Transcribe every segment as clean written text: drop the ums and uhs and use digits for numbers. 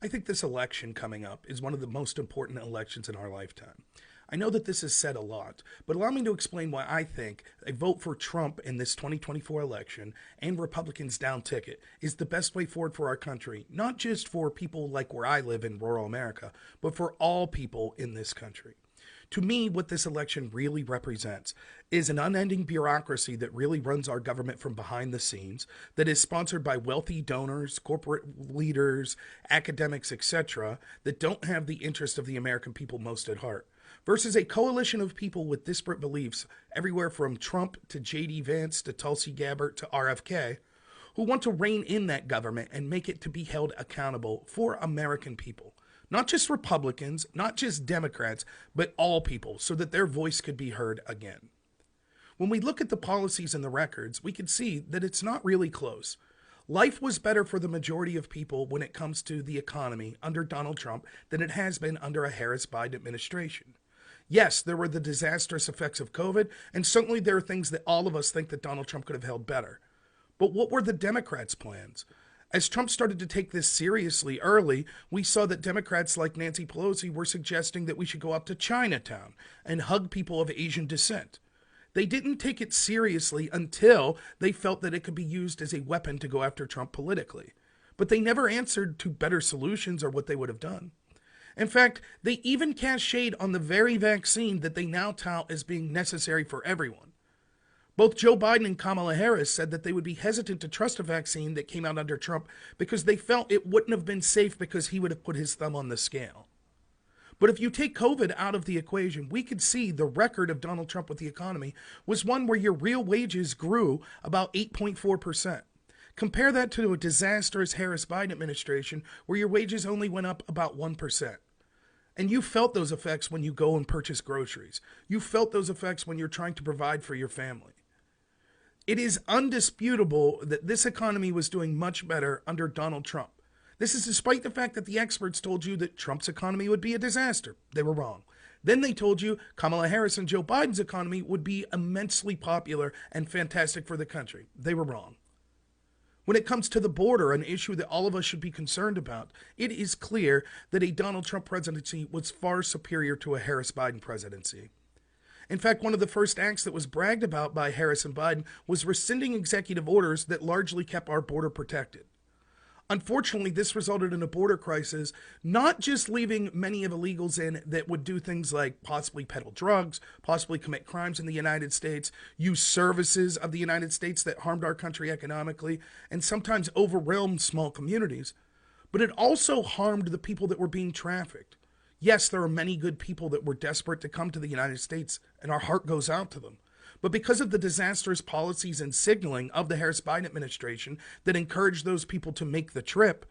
I think this election coming up is one of the most important elections in our lifetime. I know that this is said a lot, but allow me to explain why I think a vote for Trump in this 2024 election and Republicans down ticket is the best way forward for our country, not just for people like where I live in rural America, but for all people in this country. To me, what this election really represents is an unending bureaucracy that really runs our government from behind the scenes, that is sponsored by wealthy donors, corporate leaders, academics, etc., that don't have the interest of the American people most at heart, versus a coalition of people with disparate beliefs, everywhere from Trump to J.D. Vance to Tulsi Gabbard to RFK, who want to rein in that government and make it to be held accountable for American people. Not just Republicans, not just Democrats, but all people, so that their voice could be heard again. When we look at the policies and the records, we can see that it's not really close. Life was better for the majority of people when it comes to the economy under Donald Trump than it has been under a Harris-Biden administration. Yes, there were the disastrous effects of COVID, and certainly there are things that all of us think that Donald Trump could have held better. But what were the Democrats' plans? As Trump started to take this seriously early, we saw that Democrats like Nancy Pelosi were suggesting that we should go up to Chinatown and hug people of Asian descent. They didn't take it seriously until they felt that it could be used as a weapon to go after Trump politically. But they never answered to better solutions or what they would have done. In fact, they even cast shade on the very vaccine that they now tout as being necessary for everyone. Both Joe Biden and Kamala Harris said that they would be hesitant to trust a vaccine that came out under Trump because they felt it wouldn't have been safe because he would have put his thumb on the scale. But if you take COVID out of the equation, we could see the record of Donald Trump with the economy was one where your real wages grew about 8.4%. Compare that to a disastrous Harris-Biden administration where your wages only went up about 1%. And you felt those effects when you go and purchase groceries. You felt those effects when you're trying to provide for your family. It is undisputable that this economy was doing much better under Donald Trump. This is despite the fact that the experts told you that Trump's economy would be a disaster. They were wrong. Then they told you Kamala Harris and Joe Biden's economy would be immensely popular and fantastic for the country. They were wrong. When it comes to the border, an issue that all of us should be concerned about, it is clear that a Donald Trump presidency was far superior to a Harris-Biden presidency. In fact, one of the first acts that was bragged about by Harris and Biden was rescinding executive orders that largely kept our border protected. Unfortunately, this resulted in a border crisis, not just leaving many of illegals in that would do things like possibly peddle drugs, possibly commit crimes in the United States, use services of the United States that harmed our country economically, and sometimes overwhelmed small communities, but it also harmed the people that were being trafficked. Yes, there are many good people that were desperate to come to the United States, and our heart goes out to them. But because of the disastrous policies and signaling of the Harris-Biden administration that encouraged those people to make the trip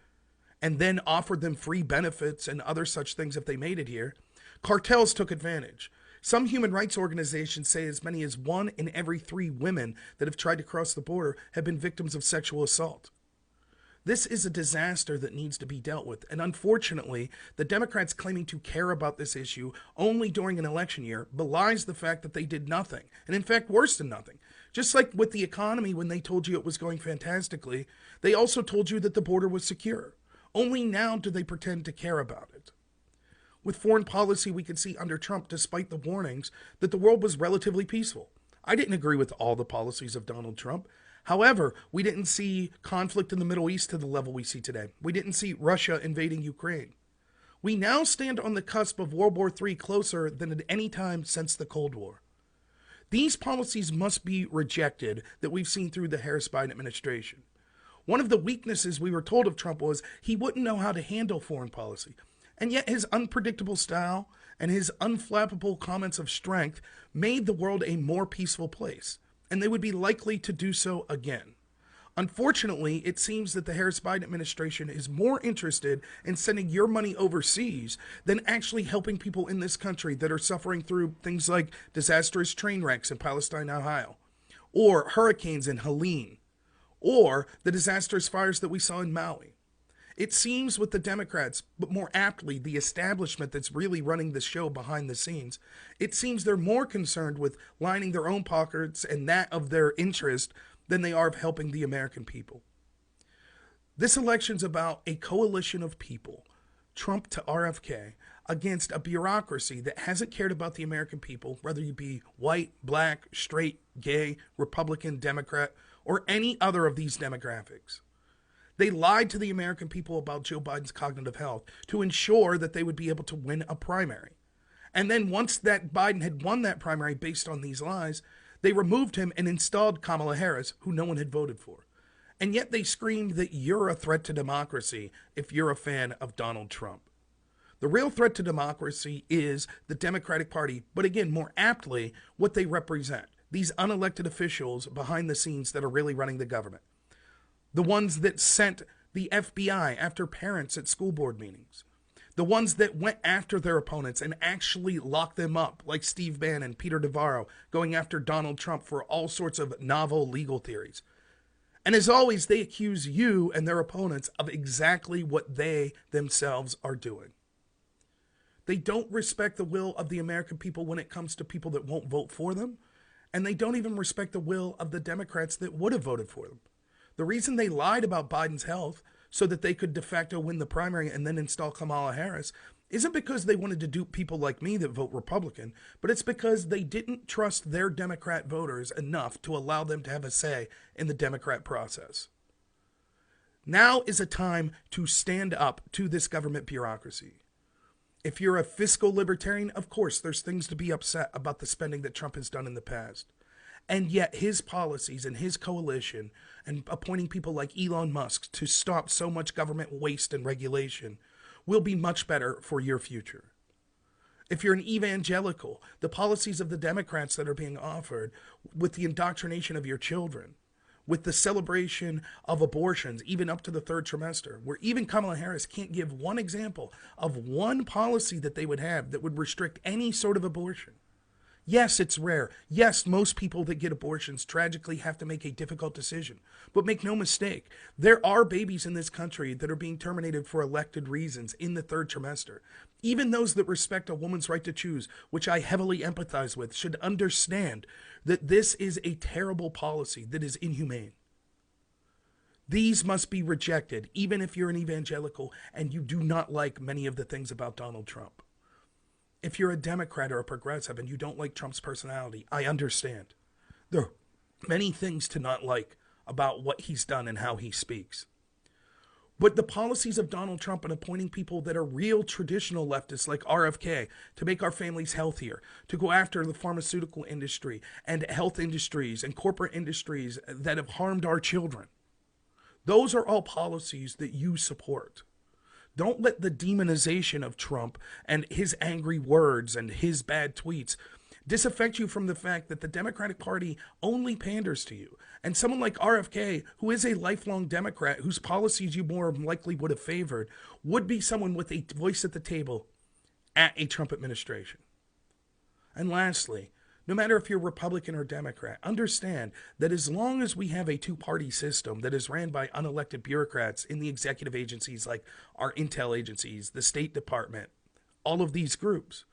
and then offered them free benefits and other such things if they made it here, cartels took advantage. Some human rights organizations say as many as 1 in every 3 women that have tried to cross the border have been victims of sexual assault. This is a disaster that needs to be dealt with. And unfortunately, the Democrats claiming to care about this issue only during an election year belies the fact that they did nothing. And in fact, worse than nothing. Just like with the economy, when they told you it was going fantastically, they also told you that the border was secure. Only now do they pretend to care about it. With foreign policy, we could see under Trump, despite the warnings, that the world was relatively peaceful. I didn't agree with all the policies of Donald Trump. However, we didn't see conflict in the Middle East to the level we see today. We didn't see Russia invading Ukraine. We now stand on the cusp of World War III closer than at any time since the Cold War. These policies must be rejected that we've seen through the Harris-Biden administration. One of the weaknesses we were told of Trump was he wouldn't know how to handle foreign policy. And yet his unpredictable style and his unflappable comments of strength made the world a more peaceful place. And they would be likely to do so again. Unfortunately, it seems that the Harris-Biden administration is more interested in sending your money overseas than actually helping people in this country that are suffering through things like disastrous train wrecks in Palestine, Ohio, or hurricanes in Helene, or the disastrous fires that we saw in Maui. It seems with the Democrats, but more aptly the establishment that's really running the show behind the scenes, it seems they're more concerned with lining their own pockets and that of their interest than they are of helping the American people. This election's about a coalition of people Trump to RFK against a bureaucracy that hasn't cared about the American people, whether you be white, black, straight, gay, Republican, Democrat, or any other of these demographics. They lied to the American people about Joe Biden's cognitive health to ensure that they would be able to win a primary. And then once that Biden had won that primary based on these lies, they removed him and installed Kamala Harris, who no one had voted for. And yet they screamed that you're a threat to democracy if you're a fan of Donald Trump. The real threat to democracy is the Democratic Party, but again, more aptly, what they represent. These unelected officials behind the scenes that are really running the government. The ones that sent the FBI after parents at school board meetings. The ones that went after their opponents and actually locked them up, like Steve Bannon, Peter Navarro, going after Donald Trump for all sorts of novel legal theories. And as always, they accuse you and their opponents of exactly what they themselves are doing. They don't respect the will of the American people when it comes to people that won't vote for them. And they don't even respect the will of the Democrats that would have voted for them. The reason they lied about Biden's health so that they could de facto win the primary and then install Kamala Harris isn't because they wanted to dupe people like me that vote Republican, but it's because they didn't trust their Democrat voters enough to allow them to have a say in the Democrat process. Now is a time to stand up to this government bureaucracy. If you're a fiscal libertarian, of course, there's things to be upset about the spending that Trump has done in the past. And yet his policies and his coalition and appointing people like Elon Musk to stop so much government waste and regulation will be much better for your future. If you're an evangelical, the policies of the Democrats that are being offered with the indoctrination of your children, with the celebration of abortions, even up to the third trimester, where even Kamala Harris can't give one example of one policy that they would have that would restrict any sort of abortion. Yes, it's rare. Yes, most people that get abortions tragically have to make a difficult decision. But make no mistake, there are babies in this country that are being terminated for elected reasons in the third trimester. Even those that respect a woman's right to choose, which I heavily empathize with, should understand that this is a terrible policy that is inhumane. These must be rejected, even if you're an evangelical and you do not like many of the things about Donald Trump. If you're a Democrat or a progressive and you don't like Trump's personality, I understand. There are many things to not like about what he's done and how he speaks. But the policies of Donald Trump and appointing people that are real traditional leftists like RFK to make our families healthier, to go after the pharmaceutical industry and health industries and corporate industries that have harmed our children, those are all policies that you support. Don't let the demonization of Trump and his angry words and his bad tweets disaffect you from the fact that the Democratic Party only panders to you. And someone like RFK, who is a lifelong Democrat, whose policies you more likely would have favored, would be someone with a voice at the table at a Trump administration. And lastly, no matter if you're Republican or Democrat, understand that as long as we have a two-party system that is ran by unelected bureaucrats in the executive agencies like our intel agencies, the State Department, all of these groups,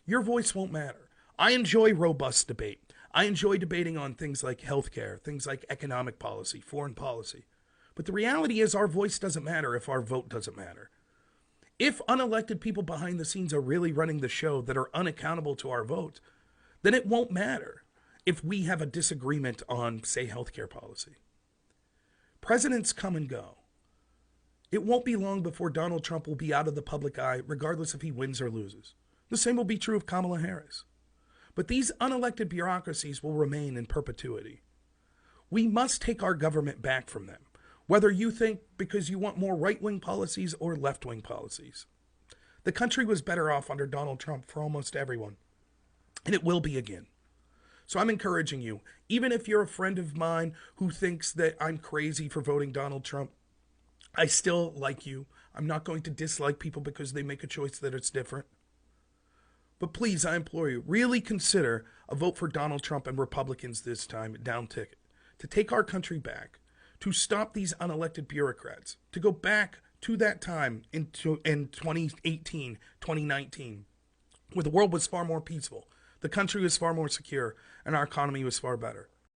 your voice won't matter. I enjoy robust debate. I enjoy debating on things like healthcare, things like economic policy, foreign policy. But the reality is our voice doesn't matter if our vote doesn't matter. If unelected people behind the scenes are really running the show that are unaccountable to our vote, then it won't matter if we have a disagreement on, say, healthcare policy. Presidents come and go. It won't be long before Donald Trump will be out of the public eye, regardless if he wins or loses. The same will be true of Kamala Harris. But these unelected bureaucracies will remain in perpetuity. We must take our government back from them, whether you think because you want more right-wing policies or left-wing policies. The country was better off under Donald Trump for almost everyone. And it will be again. So I'm encouraging you, even if you're a friend of mine who thinks that I'm crazy for voting Donald Trump, I still like you. I'm not going to dislike people because they make a choice that it's different. But please, I implore you, really consider a vote for Donald Trump and Republicans this time, down ticket, to take our country back, to stop these unelected bureaucrats, to go back to that time in 2018, 2019, where the world was far more peaceful. The country was far more secure, and our economy was far better.